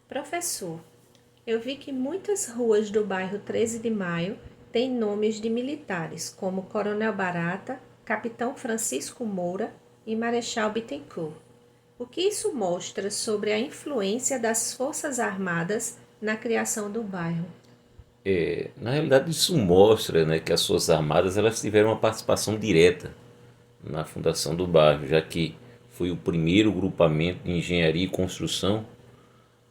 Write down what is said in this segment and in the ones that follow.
Professor, eu vi que muitas ruas do bairro 13 de Maio têm nomes de militares, como Coronel Barata, Capitão Francisco Moura e Marechal Bittencourt. O que isso mostra sobre a influência das Forças Armadas na criação do bairro? Na realidade, isso mostra, né, que as Forças Armadas elas tiveram uma participação direta na fundação do bairro, já que foi o primeiro grupamento de engenharia e construção,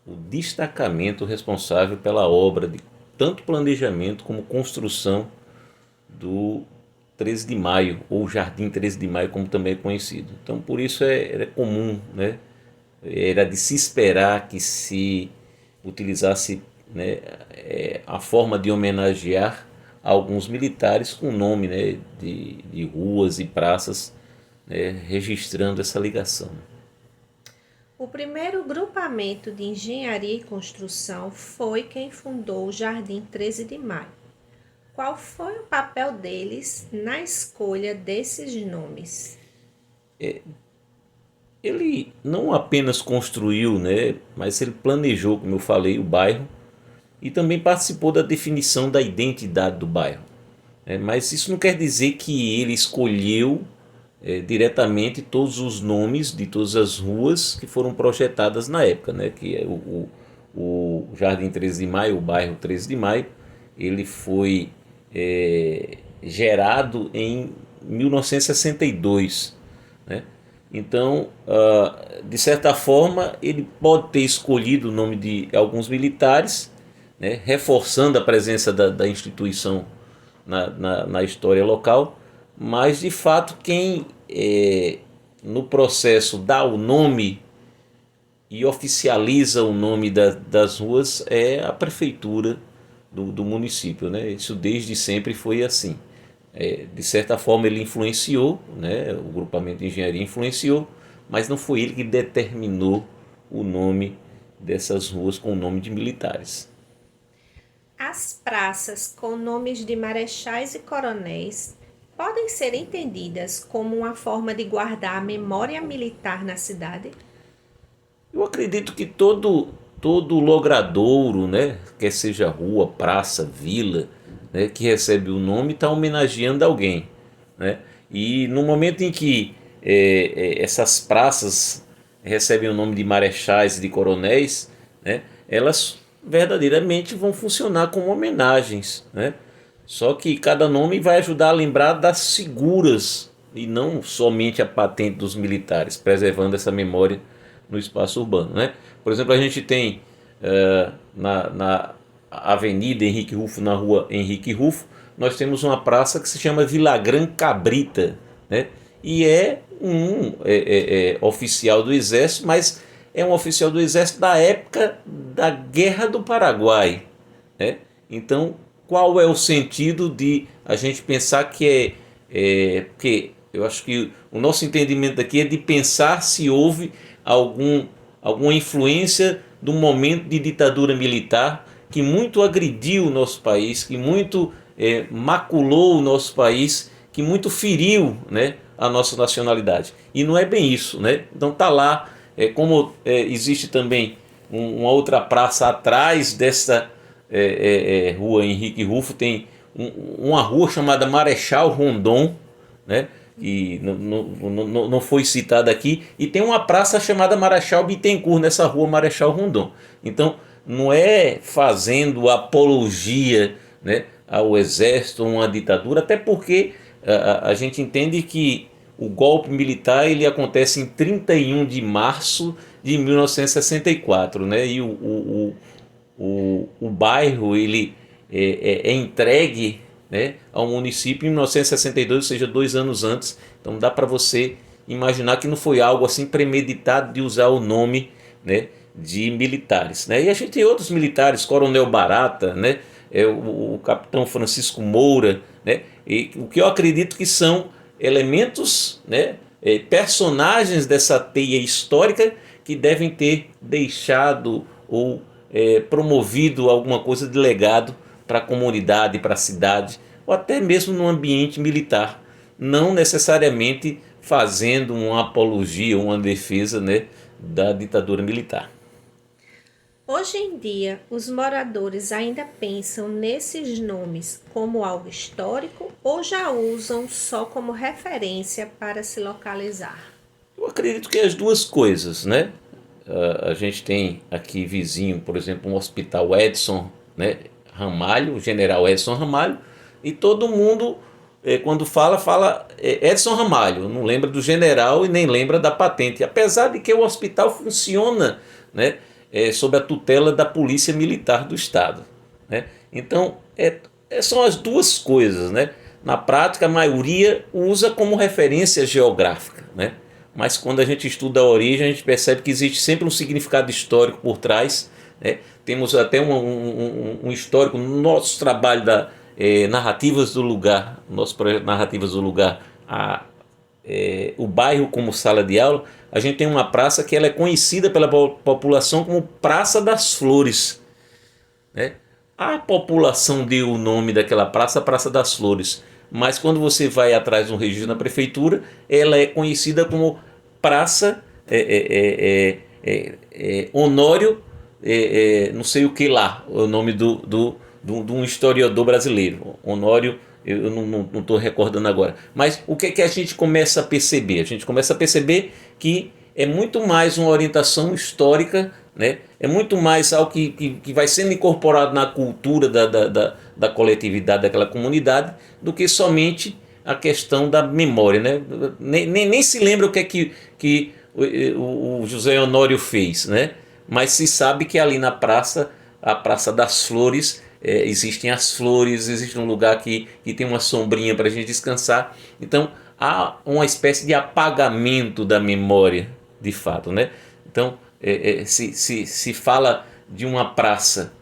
o destacamento responsável pela obra de tanto planejamento como construção do 13 de Maio, ou Jardim 13 de Maio, como também é conhecido. Então, por isso era comum, né? Era de se esperar que se utilizasse, né, a forma de homenagear alguns militares com nome, né, de ruas e praças, né, registrando essa ligação. O primeiro grupamento de engenharia e construção foi quem fundou o Jardim 13 de Maio. Qual foi o papel deles na escolha desses nomes? Ele não apenas construiu, né, mas ele planejou, como eu falei, o bairro e também participou da definição da identidade do bairro. Mas isso não quer dizer que ele escolheu diretamente todos os nomes de todas as ruas que foram projetadas na época, né? Que é o Jardim 13 de Maio, o bairro 13 de Maio, ele foi gerado em 1962, né? Então, de certa forma, ele pode ter escolhido o nome de alguns militares, né, reforçando a presença da instituição na história local, mas de fato quem no processo dá o nome e oficializa o nome das ruas é a prefeitura do município, né? Isso desde sempre foi assim. De certa forma ele influenciou, né? O grupamento de engenharia influenciou, mas não foi ele que determinou o nome dessas ruas com o nome de militares. As praças com nomes de marechais e coronéis podem ser entendidas como uma forma de guardar a memória militar na cidade? Eu acredito que todo logradouro, né, quer seja rua, praça, vila, né, que recebe o nome está homenageando alguém, né? E no momento em que essas praças recebem o nome de marechais e de coronéis, né, elas verdadeiramente vão funcionar como homenagens, né? Só que cada nome vai ajudar a lembrar das figuras e não somente a patente dos militares, preservando essa memória no espaço urbano, né? Por exemplo, a gente tem na Avenida Henrique Rufo, na rua Henrique Rufo, nós temos uma praça que se chama Vilagran Cabrita, né? E é um oficial do Exército, mas é um oficial do Exército da época da Guerra do Paraguai, né? Então, qual é o sentido de a gente pensar porque eu acho que o nosso entendimento aqui é de pensar se houve alguma influência do momento de ditadura militar que muito agrediu o nosso país, que muito maculou o nosso país, que muito feriu, né, a nossa nacionalidade. E não é bem isso, né? Então tá lá, como existe também uma outra praça atrás dessa rua Henrique Rufo, tem uma rua chamada Marechal Rondon, né? Que não foi citada aqui, e tem uma praça chamada Marechal Bittencourt nessa rua Marechal Rondon. Então, não é fazendo apologia, né, ao exército ou uma ditadura, até porque a gente entende que o golpe militar ele acontece em 31 de março de 1964, né, e o bairro ele é entregue, né, ao município em 1962, ou seja, 2 anos antes. Então dá para você imaginar que não foi algo assim premeditado de usar o nome, né, de militares, né? E a gente tem outros militares, Coronel Barata, né, o Capitão Francisco Moura, né, e o que eu acredito que são elementos, né, personagens dessa teia histórica que devem ter deixado ou promovido alguma coisa de legado para a comunidade, para a cidade, ou até mesmo no ambiente militar, não necessariamente fazendo uma apologia, uma defesa, né, da ditadura militar. Hoje em dia, os moradores ainda pensam nesses nomes como algo histórico ou já usam só como referência para se localizar? Eu acredito que é as duas coisas, né? A gente tem aqui vizinho, por exemplo, um hospital Edson, né, Ramalho, o general Edson Ramalho, e todo mundo, quando fala Edson Ramalho, não lembra do general e nem lembra da patente, apesar de que o hospital funciona, né, sob a tutela da Polícia Militar do Estado. Né? Então, são as duas coisas. Né? Na prática, a maioria usa como referência geográfica, né? Mas quando a gente estuda a origem, a gente percebe que existe sempre um significado histórico por trás. Né? Temos até um histórico no nosso trabalho da Narrativas do Lugar, nosso projeto Narrativas do Lugar, o bairro como sala de aula. A gente tem uma praça que ela é conhecida pela população como Praça das Flores. Né? A população deu o nome daquela praça, Praça das Flores, mas quando você vai atrás de um registro na prefeitura, ela é conhecida como Praça Honório, não sei o que lá, o nome de um historiador brasileiro, Honório, eu não estou recordando agora. Mas o que é que a gente começa a perceber? A gente começa a perceber que é muito mais uma orientação histórica, né? É muito mais algo que vai sendo incorporado na cultura da coletividade daquela comunidade do que somente a questão da memória. Né? Nem se lembra o que é que o José Honório fez, né? Mas se sabe que ali na praça, a Praça das Flores, existem as flores, existe um lugar que tem uma sombrinha para a gente descansar. Então há uma espécie de apagamento da memória, de fato. Né? Então se fala de uma praça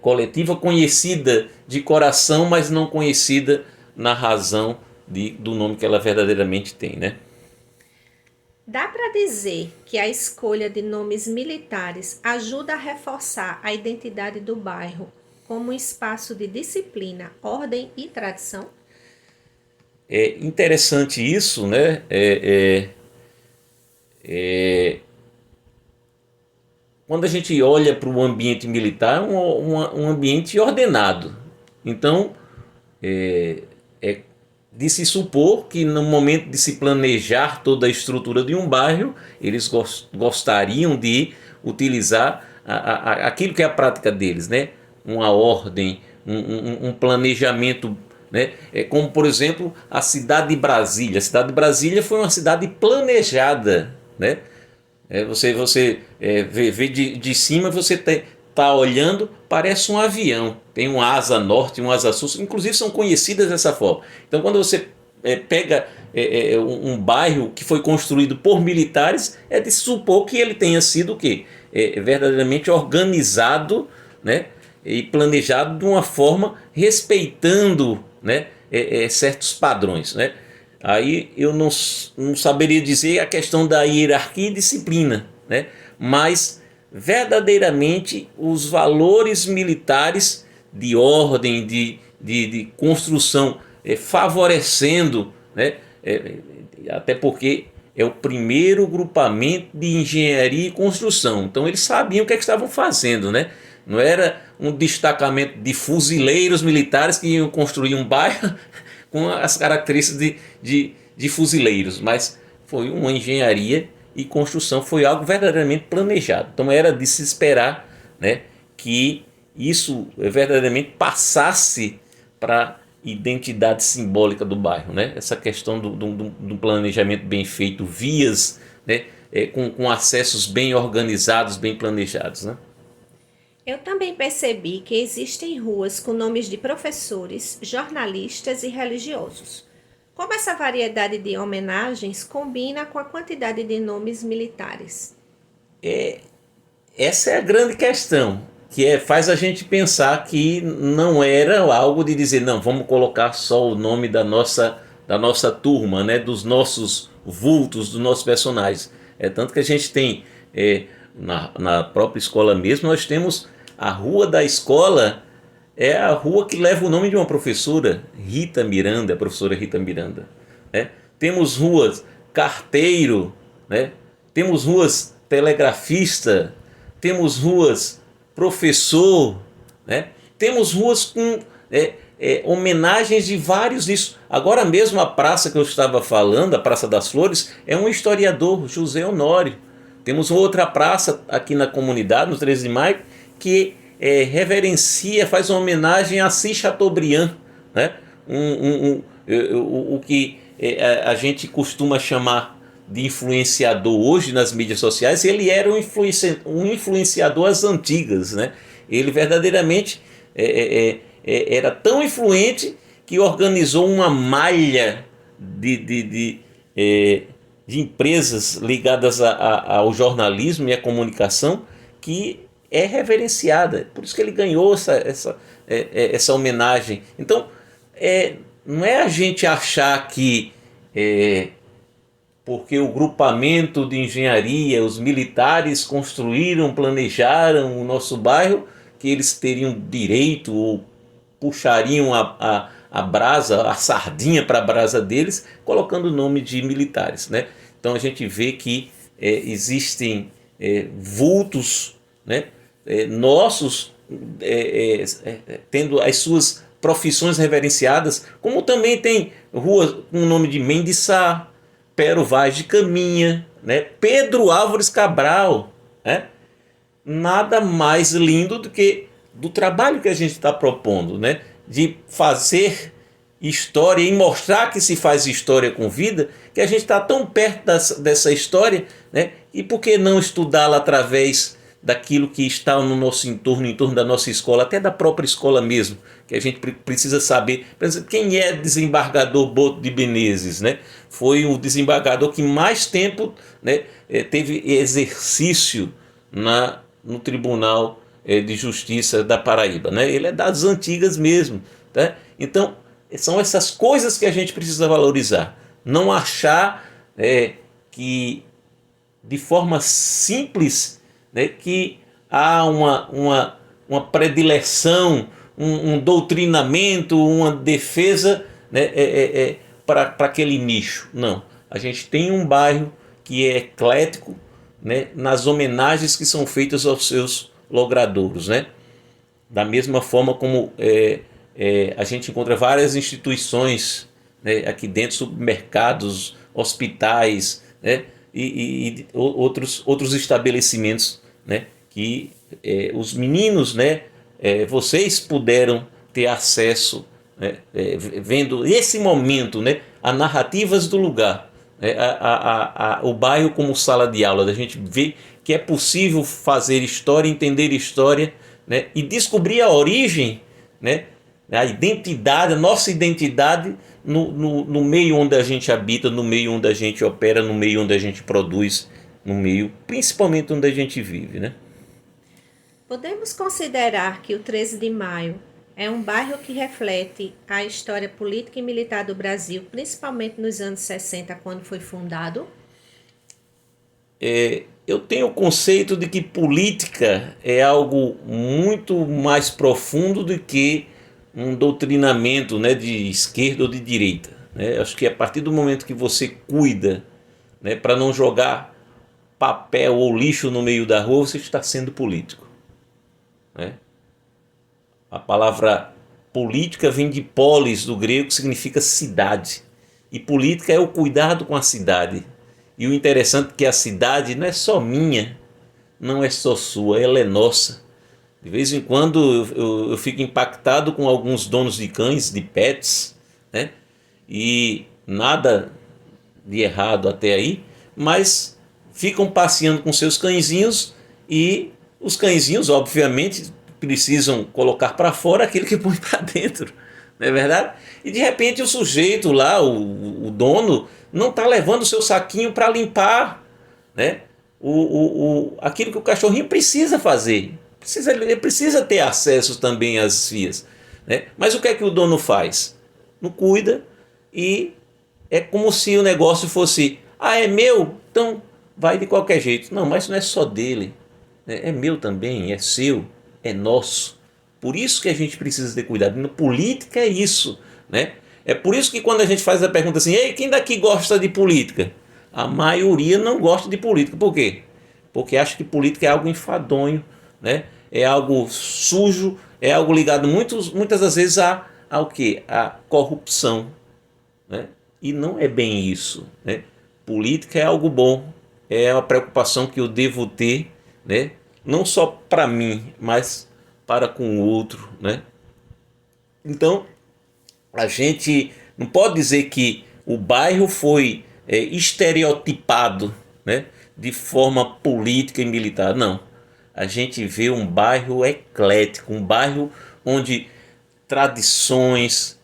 coletiva conhecida de coração, mas não conhecida na razão do nome que ela verdadeiramente tem. Né? Dá para dizer que a escolha de nomes militares ajuda a reforçar a identidade do bairro como um espaço de disciplina, ordem e tradição? É interessante isso, né? Quando a gente olha para o ambiente militar, é um ambiente ordenado. Então, é de se supor que no momento de se planejar toda a estrutura de um bairro, eles gostariam de utilizar aquilo que é a prática deles, né? Uma ordem, um planejamento. Né? Como, por exemplo, a cidade de Brasília. A cidade de Brasília foi uma cidade planejada. Né? Você vê de cima, você está olhando, parece um avião. Tem uma asa norte, uma asa sul, inclusive são conhecidas dessa forma. Então, quando você pega um bairro que foi construído por militares, é de se supor que ele tenha sido o quê? Verdadeiramente organizado, né? E planejado de uma forma respeitando, né? Certos padrões. Né? Aí eu não saberia dizer a questão da hierarquia e disciplina, né? Mas verdadeiramente os valores militares de ordem, de construção, favorecendo, né? Até porque é o primeiro grupamento de engenharia e construção, então eles sabiam o que estavam fazendo, né? Não era um destacamento de fuzileiros militares que iam construir um bairro com as características de fuzileiros, mas foi uma engenharia e construção, foi algo verdadeiramente planejado. Então era de se esperar, né, que isso verdadeiramente passasse para a identidade simbólica do bairro. Né? Essa questão do planejamento bem feito, vias, né, com acessos bem organizados, bem planejados. Né? Eu também percebi que existem ruas com nomes de professores, jornalistas e religiosos. Como essa variedade de homenagens combina com a quantidade de nomes militares? Essa é a grande questão, que faz a gente pensar que não era algo de dizer, não, vamos colocar só o nome da nossa turma, né, dos nossos vultos, dos nossos personagens. Tanto que a gente tem, na própria escola mesmo, nós temos a rua da escola, é a rua que leva o nome de uma professora, Rita Miranda, a professora Rita Miranda. Né? Temos ruas Carteiro, né? Temos ruas Telegrafista, temos ruas professor, né? Temos ruas com homenagens de vários disso. Agora mesmo a praça que eu estava falando, a Praça das Flores, é um historiador, José Honório. Temos outra praça aqui na comunidade, no 13 de maio, que reverencia, faz uma homenagem a Assis Chateaubriand, né? O que a gente costuma chamar de influenciador hoje nas mídias sociais. Ele era um influenciador às antigas, né? Ele verdadeiramente era tão influente que organizou uma malha de empresas ligadas ao jornalismo e à comunicação que é reverenciada. Por isso que ele ganhou essa homenagem. Então, não é a gente achar que porque o grupamento de engenharia, os militares construíram, planejaram o nosso bairro, que eles teriam direito ou puxariam a brasa, a sardinha para a brasa deles, colocando o nome de militares, né? Então a gente vê que existem vultos, né, nossos tendo as suas profissões reverenciadas, como também tem ruas com o nome de Mendes Sá, Pero Vaz de Caminha, né, Pedro Álvares Cabral, né? Nada mais lindo do que do trabalho que a gente está propondo, né? De fazer história e mostrar que se faz história com vida, que a gente está tão perto dessa história, né? E por que não estudá-la através daquilo que está no nosso entorno, em torno da nossa escola, até da própria escola mesmo, que a gente precisa saber. Por exemplo, quem é desembargador Boto de Menezes, né? Foi o desembargador que mais tempo, né, teve exercício no Tribunal de Justiça da Paraíba, né? Ele é das antigas mesmo, tá? Então, são essas coisas que a gente precisa valorizar. Não achar que, de forma simples, né, que há uma predileção, um doutrinamento, uma defesa, né, para aquele nicho. Não. A gente tem um bairro que é eclético, né, nas homenagens que são feitas aos seus logradouros, né? Da mesma forma como a gente encontra várias instituições, né, aqui dentro, supermercados, hospitais, né, e outros estabelecimentos, né, que os meninos, né, vocês puderam ter acesso, né, vendo esse momento, né, a narrativas do lugar, o bairro como sala de aula, da gente ver que é possível fazer história, entender história, né, e descobrir a origem, né, a identidade, a nossa identidade no meio onde a gente habita, no meio onde a gente opera, no meio onde a gente produz, no meio principalmente onde a gente vive, né? Podemos considerar que o 13 de maio é um bairro que reflete a história política e militar do Brasil, principalmente nos anos 60, quando foi fundado? Eu tenho o conceito de que política é algo muito mais profundo do que um doutrinamento, né, de esquerda ou de direita, né? Acho que a partir do momento que você cuida, né, para não jogar papel ou lixo no meio da rua, você está sendo político, né? A palavra política vem de polis, do grego, que significa cidade. E política é o cuidado com a cidade. E o interessante é que a cidade não é só minha, não é só sua, ela é nossa. De vez em quando eu fico impactado com alguns donos de cães, de pets, né? E nada de errado até aí, mas ficam passeando com seus cãezinhos e os cãezinhos, obviamente, precisam colocar para fora aquilo que põe para dentro, não é verdade? E de repente o sujeito lá, o dono, não está levando o seu saquinho para limpar, né, aquilo que o cachorrinho precisa fazer. Ele precisa ter acesso também às vias, né? Mas o que é que o dono faz? Não cuida e é como se o negócio fosse: ah, é meu, então vai de qualquer jeito. Não, mas não é só dele, né? É meu também, é seu, é nosso. Por isso que a gente precisa ter cuidado. Na política é isso, né? É por isso que quando a gente faz a pergunta assim: ei, quem daqui gosta de política? A maioria não gosta de política. Por quê? porque acha que política é algo enfadonho, né? É algo sujo, é algo ligado muitas das vezes ao quê? A corrupção, né? E não é bem isso, né? Política é algo bom, é uma preocupação que eu devo ter, né? Não só para mim, mas para com o outro, né? Então, a gente não pode dizer que o bairro foi estereotipado, né, de forma política e militar. Não. A gente vê um bairro eclético, um bairro onde tradições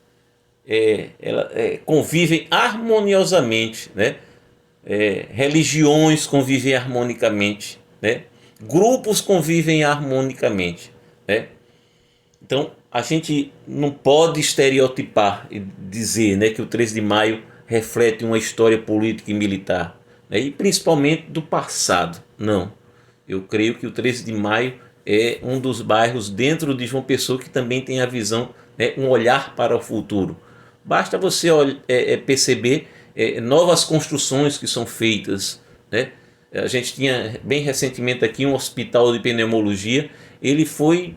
convivem harmoniosamente, né? Religiões convivem harmonicamente, né? Grupos convivem harmonicamente, né? Então, a gente não pode estereotipar e dizer, né, que o 13 de maio reflete uma história política e militar, né, e principalmente do passado. Não. Eu creio que o 13 de maio é um dos bairros dentro de João Pessoa que também tem a visão, né, um olhar para o futuro. Basta você perceber novas construções que são feitas, né? A gente tinha bem recentemente aqui um hospital de pneumologia, ele foi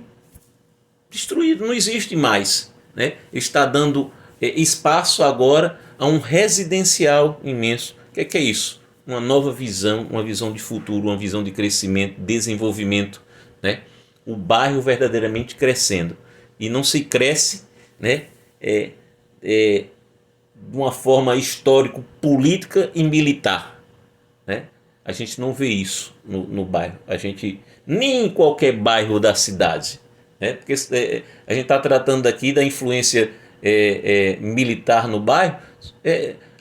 destruído, não existe mais, né? Está dando espaço agora a um residencial imenso. O que é isso? Uma nova visão, uma visão de futuro, uma visão de crescimento, desenvolvimento, né? O bairro verdadeiramente crescendo. E não se cresce, né, de uma forma histórico-política e militar, né? A gente não vê isso no bairro. A gente, nem em qualquer bairro da cidade, né? Porque a gente está tratando aqui da influência militar no bairro.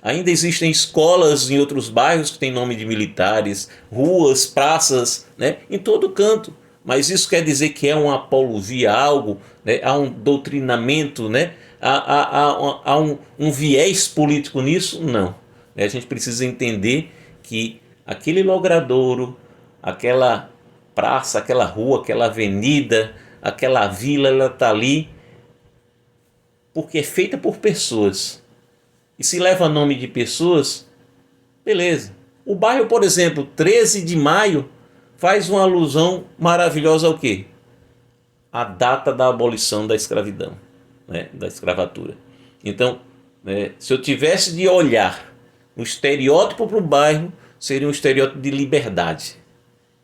Ainda existem escolas em outros bairros que têm nome de militares, ruas, praças, né, em todo canto. Mas isso quer dizer que é uma apologia a algo, né, há um doutrinamento, né, há um viés político nisso? Não. A gente precisa entender que aquele logradouro, aquela praça, aquela rua, aquela avenida, aquela vila, ela está ali porque é feita por pessoas. E se leva nome de pessoas, beleza. O bairro, por exemplo, 13 de maio, faz uma alusão maravilhosa ao quê? A data da abolição da escravidão, né? Da escravatura. Então, se eu tivesse de olhar o estereótipo para o bairro, seria um estereótipo de liberdade.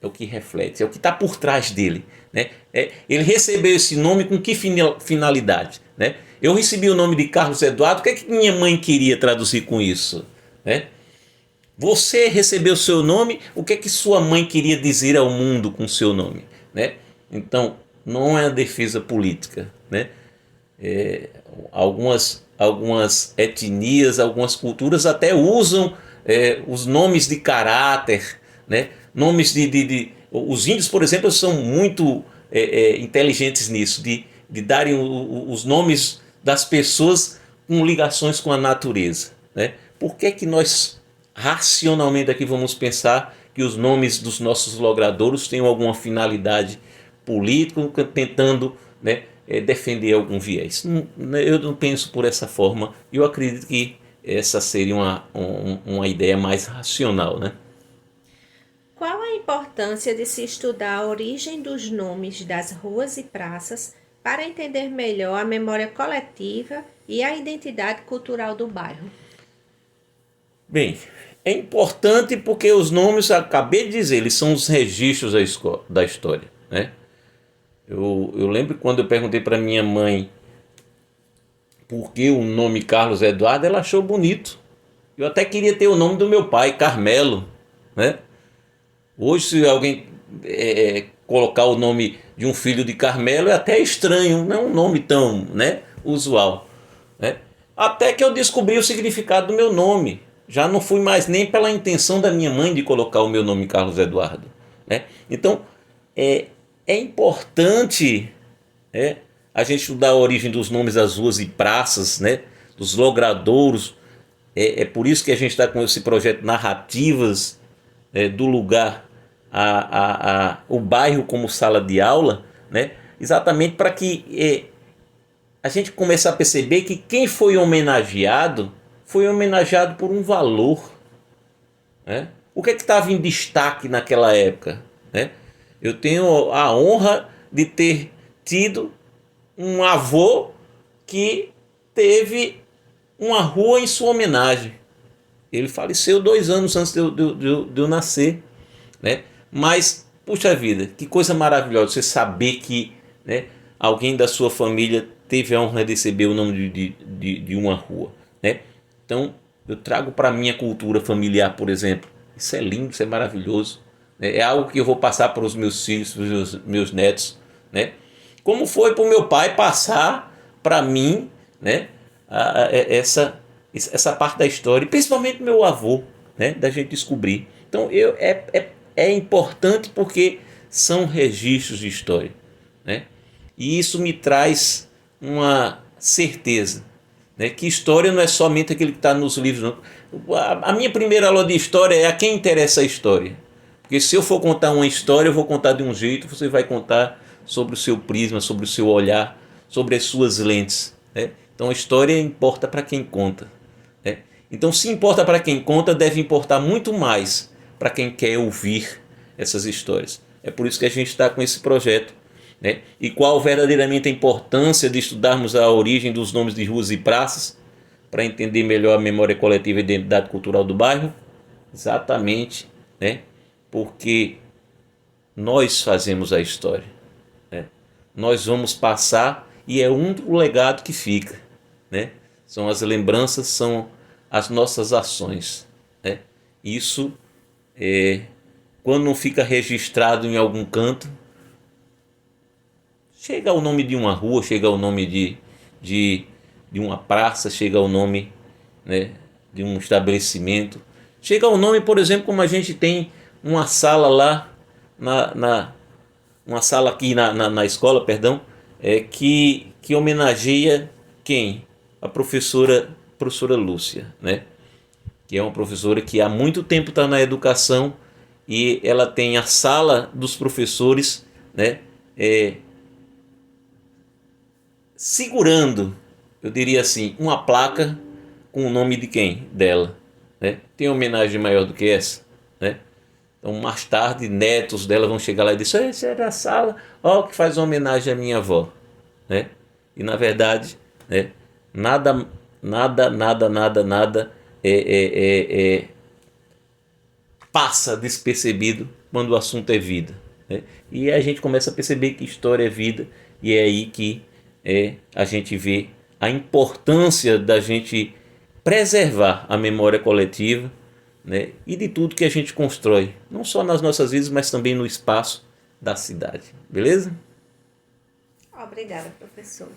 É o que reflete, é o que está por trás dele, né? Ele recebeu esse nome com que finalidade, né? Eu recebi o nome de Carlos Eduardo, o que é que minha mãe queria traduzir com isso, né? Você recebeu o seu nome, o que é que sua mãe queria dizer ao mundo com o seu nome, né? Então, não é a defesa política, né? Algumas etnias, algumas culturas até usam os nomes de caráter, né? Nomes os índios, por exemplo, são muito inteligentes nisso, de darem os nomes das pessoas com ligações com a natureza, né? Por que que nós racionalmente aqui vamos pensar que os nomes dos nossos logradouros têm alguma finalidade política, tentando, né, defender algum viés? Eu não penso por essa forma. Eu acredito que essa seria uma ideia mais racional, né? Qual a importância de se estudar a origem dos nomes das ruas e praças para entender melhor a memória coletiva e a identidade cultural do bairro? Bem, é importante porque os nomes, acabei de dizer, eles são os registros da história, né? Eu lembro quando eu perguntei para minha mãe por que o nome Carlos Eduardo, ela achou bonito. Eu até queria ter o nome do meu pai, Carmelo, né? Hoje, se alguém colocar o nome de um filho de Carmelo, é até estranho, não é um nome tão, né, usual, né? Até que eu descobri o significado do meu nome. Já não fui mais nem pela intenção da minha mãe de colocar o meu nome Carlos Eduardo, né? Então, é importante a gente estudar a origem dos nomes das ruas e praças, né, dos logradouros. É por isso que a gente está com esse projeto Narrativas do Lugar o bairro como sala de aula, né, exatamente para que a gente comece a perceber que quem foi homenageado por um valor, né? O que é que estava em destaque naquela época, né? Eu tenho a honra de ter tido um avô que teve uma rua em sua homenagem. Ele faleceu 2 anos antes de eu nascer, né? Mas, puxa vida, que coisa maravilhosa você saber que, né, alguém da sua família teve a honra de receber o nome de uma rua, né? Então, eu trago para a minha cultura familiar, por exemplo. Isso é lindo, isso é maravilhoso, né? É algo que eu vou passar para os meus filhos, para os meus netos, né? Como foi para o meu pai passar para mim, né, essa parte da história, principalmente meu avô, né, da gente descobrir. Então é importante porque são registros de história, né? E isso me traz uma certeza, né, que história não é somente aquele que está nos livros, não. A minha primeira aula de história é a quem interessa a história. Porque se eu for contar uma história, eu vou contar de um jeito, você vai contar sobre o seu prisma, sobre o seu olhar, sobre as suas lentes, né? Então a história importa para quem conta, né? Então, se importa para quem conta, deve importar muito mais para quem quer ouvir essas histórias. É por isso que a gente está com esse projeto, né? E qual verdadeiramente a importância de estudarmos a origem dos nomes de ruas e praças para entender melhor a memória coletiva e a identidade cultural do bairro? Exatamente, né? Porque nós fazemos a história, né? Nós vamos passar e é um legado que fica, né? São as lembranças, são as nossas ações, né? Isso, quando não fica registrado em algum canto, chega ao nome de uma rua, chega ao nome de uma praça, chega ao nome, né, de um estabelecimento, chega ao nome, por exemplo, como a gente tem uma sala lá, uma sala aqui na escola, perdão, que homenageia quem? A professora Lúcia, né? Que é uma professora que há muito tempo está na educação e ela tem a sala dos professores, né, segurando, eu diria assim, uma placa com o nome de quem? Dela, né? Tem homenagem maior do que essa, né? Então, mais tarde, netos dela vão chegar lá e dizer: essa era a sala, ó, que faz uma homenagem à minha avó, né? E na verdade, né, nada, nada passa despercebido quando o assunto é vida, né? E a gente começa a perceber que história é vida, e é aí que a gente vê a importância da gente preservar a memória coletiva, né, e de tudo que a gente constrói, não só nas nossas vidas, mas também no espaço da cidade. Beleza? Obrigada, professor.